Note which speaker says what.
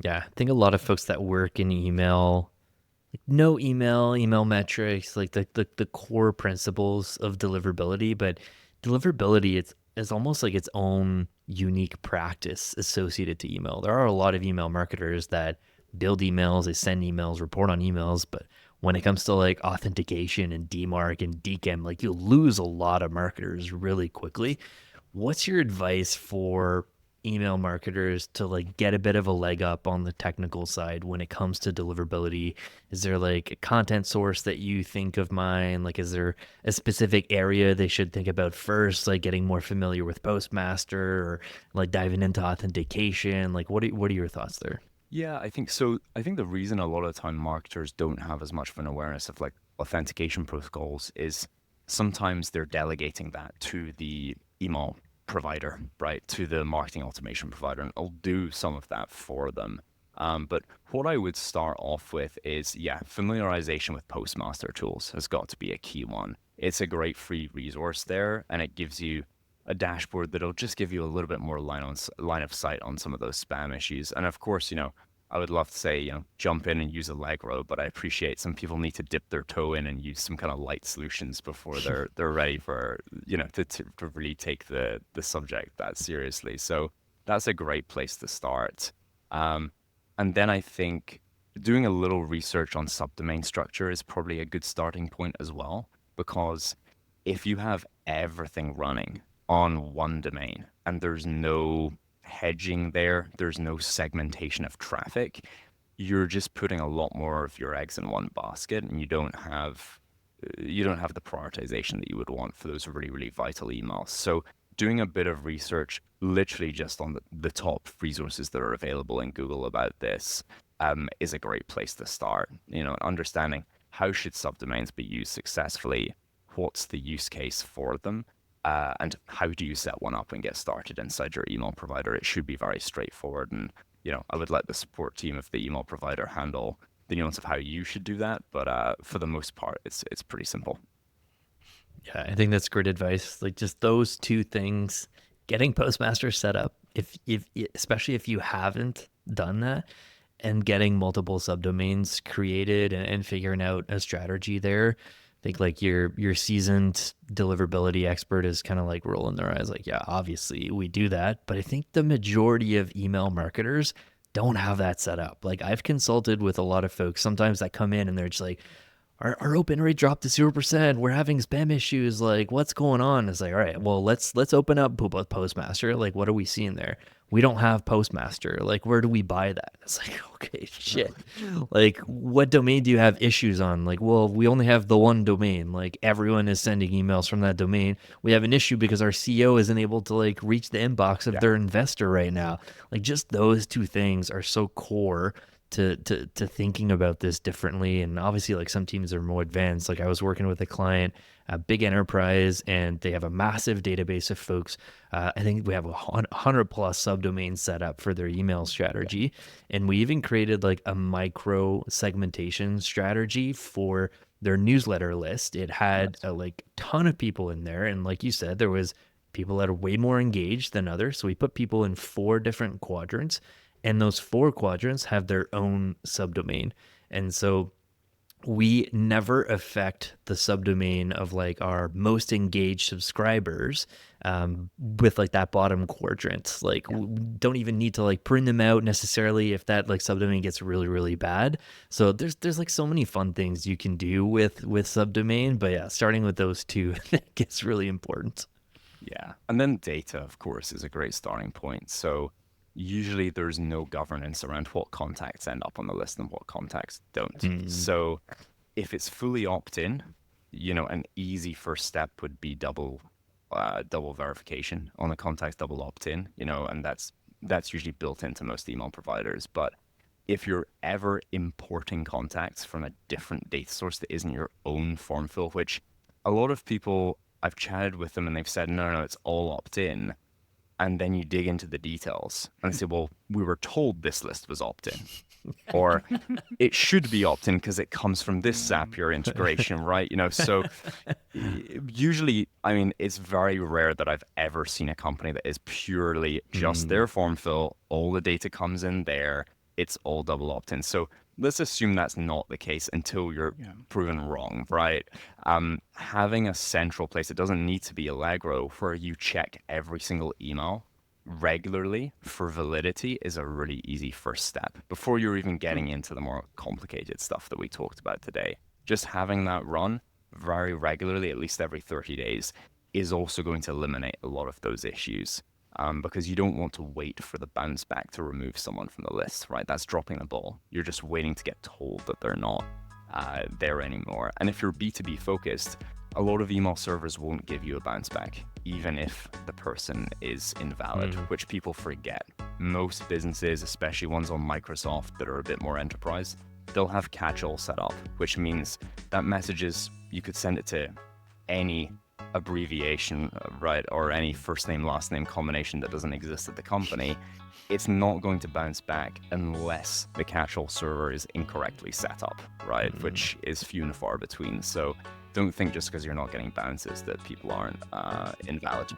Speaker 1: Yeah, I think a lot of folks that work in email, like no email metrics, like the core principles of deliverability, but deliverability it's almost like its own unique practice associated to email. There are a lot of email marketers that build emails, they send emails, report on emails, but when it comes to like authentication and DMARC and DKIM, like you lose a lot of marketers really quickly. What's your advice for email marketers to like get a bit of a leg up on the technical side when it comes to deliverability? Is there like a content source that you think of mine? Like, is there a specific area they should think about first, like getting more familiar with Postmaster or like diving into authentication? Like, what are your thoughts there?
Speaker 2: Yeah, I think so. I think the reason a lot of the time marketers don't have as much of an awareness of like authentication protocols is sometimes they're delegating that to the email provider, right? To the marketing automation provider, and I'll do some of that for them. But what I would start off with is, yeah, familiarization with Postmaster Tools has got to be a key one. It's a great free resource there, and it gives you a dashboard that'll just give you a little bit more line of sight on some of those spam issues. And of course, I would love to say, jump in and use Allegro, but I appreciate some people need to dip their toe in and use some kind of light solutions before they're ready for, to really take the subject that seriously. So that's a great place to start. Um, and then I think doing a little research on subdomain structure is probably a good starting point as well, because if you have everything running on one domain and there's no hedging there, there's no segmentation of traffic, you're just putting a lot more of your eggs in one basket, and you don't have the prioritization that you would want for those really, really vital emails. So doing a bit of research, literally just on the top resources that are available in Google about this, is a great place to start. Understanding how should subdomains be used successfully, what's the use case for them, and how do you set one up and get started inside your email provider. It should be very straightforward, and I would let the support team of the email provider handle the nuance of how you should do that. But for the most part, it's pretty simple.
Speaker 1: Yeah, I think that's great advice. Like just those two things, getting Postmaster set up, if especially if you haven't done that, and getting multiple subdomains created and figuring out a strategy there. I think like your seasoned deliverability expert is kind of like rolling their eyes like, yeah, obviously we do that. But I think the majority of email marketers don't have that set up. Like I've consulted with a lot of folks sometimes that come in and they're just like, our open rate dropped to 0%. We're having spam issues. Like, what's going on? It's like, all right, well, let's open up Postmaster. Like, what are we seeing there? We don't have Postmaster. Like, where do we buy that? It's like, okay, shit. Like, what domain do you have issues on? Like, well, we only have the one domain. Like, everyone is sending emails from that domain. We have an issue because our CEO isn't able to like reach the inbox of
Speaker 2: Yeah.
Speaker 1: their investor right now. Like, just those two things are so core to thinking about this differently. And obviously like some teams are more advanced. Like I was working with a client, a big enterprise, and they have a massive database of folks. I think we have 100 plus subdomains set up for their email strategy, and we even created like a micro segmentation strategy for their newsletter list. It had
Speaker 2: Nice.
Speaker 1: a like ton of people in there, and like you said, there was people that are way more engaged than others. So we put people in 4 different quadrants, and those 4 quadrants have their own subdomain. And so we never affect the subdomain of like our most engaged subscribers with like that bottom quadrant. Like
Speaker 2: Yeah.
Speaker 1: we don't even need to like print them out necessarily if that like subdomain gets really really bad. So there's like so many fun things you can do with subdomain. But yeah, starting with those two gets really important.
Speaker 2: Yeah. And then data, of course, is a great starting point. So usually there's no governance around what contacts end up on the list and what contacts don't.
Speaker 1: Mm,
Speaker 2: So if it's fully opt-in, an easy first step would be double verification on the contacts, double opt-in, and that's usually built into most email providers. But if you're ever importing contacts from a different data source that isn't your own form fill, which a lot of people I've chatted with them and they've said, no, no, it's all opt-in. And then you dig into the details and say, well, we were told this list was opt-in. Or it should be opt-in because it comes from this Zapier integration, right? So usually, I mean, it's very rare that I've ever seen a company that is purely just
Speaker 1: mm,
Speaker 2: their form fill. All the data comes in there. it's all double opt-in. So let's assume that's not the case until you're proven wrong, right? Having a central place, it doesn't need to be Allegro, where you check every single email regularly for validity is a really easy first step before you're even getting into the more complicated stuff that we talked about today. Just having that run very regularly, at least every 30 days, is also going to eliminate a lot of those issues. Because you don't want to wait for the bounce back to remove someone from the list, right? That's dropping the ball. You're just waiting to get told that they're not there anymore. And if you're B2B focused, a lot of email servers won't give you a bounce back, even if the person is invalid, which people forget. Most businesses, especially ones on Microsoft that are a bit more enterprise, they'll have catch-all set up, which means that messages, you could send it to any abbreviation, right, or any first name, last name combination that doesn't exist at the company. It's not going to bounce back unless the catch-all server is incorrectly set up, right, which is few and far between. So don't think just because you're not getting bounces that people aren't invalid.